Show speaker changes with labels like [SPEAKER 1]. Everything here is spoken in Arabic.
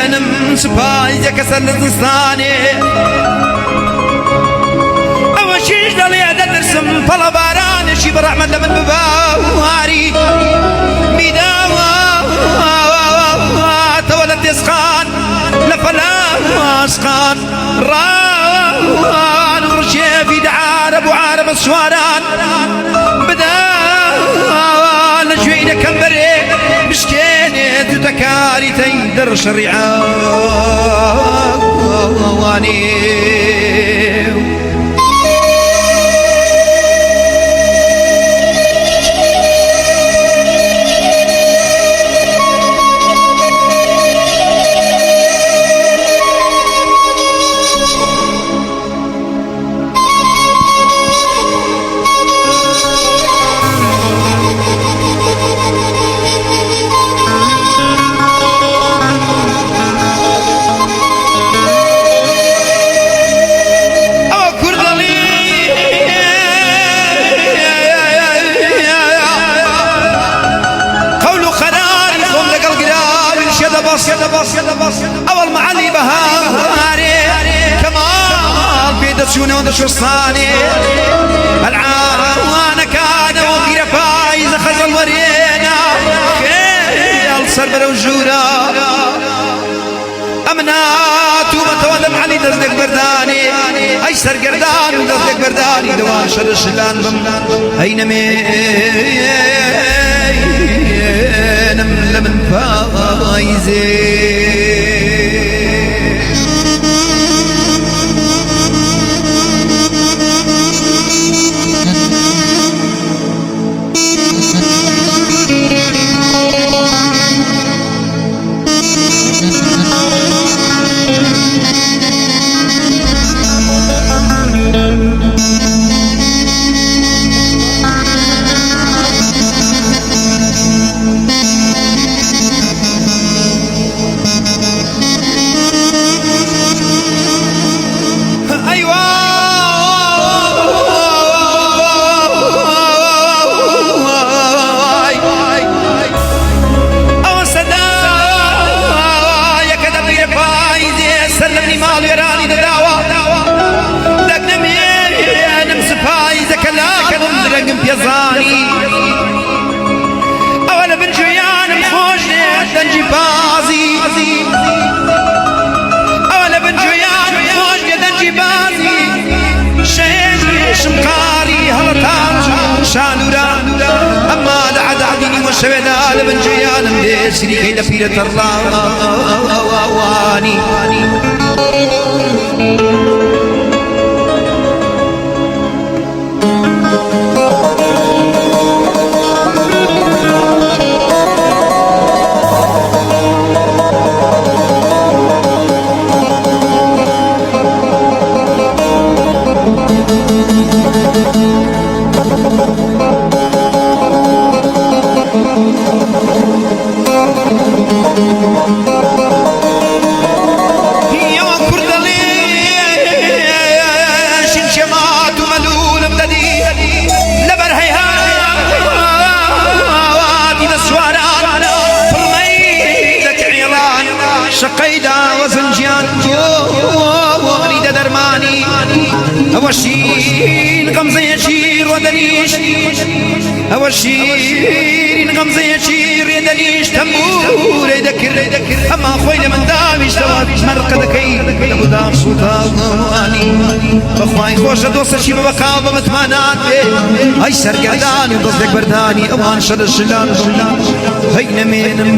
[SPEAKER 1] نم سبايز كسر الزستاني أوشيش دلي أدرسم فلا باران شي برحمة لمن بباواري ميداوا تولد يسخان لفلا أسخان ران ورشي في دعار أبو عارب السواران بدا لجوينة كمبري مشكيني تتكاري تيدر شريعاني أول معلي بهاري كمال بيد سيونة ودش الصاني العاوانا كان وغير فايز خزل ورينا خيال صبر وجورا أمنات ومتولى معلي دزدك برداني أي سر قردان ودزدك برداني دوان شر الشلان أينم لمن فايزي يزاني أولا بن جيان مخوشني دنجي بازي أولا بن جيان مخوشني دنجي بازي شهيد شمقاري هلطان شانورا أما دعد عديني وشويدا لبن جيان مدسري كيدا فيرة الرواني شقيدا وزنجان وريد درماني أوشين غمزة يشير ودنيش أوشين غمزة يشير يدنيش تنبور يدكر أما خويل من دامش دوابش مرقد كي لبدام سلطاني بخواي خوش دوست شي ببقى بمتمانات هاي سرقاداني وضدك برداني أوان شد الشلان هاي نمين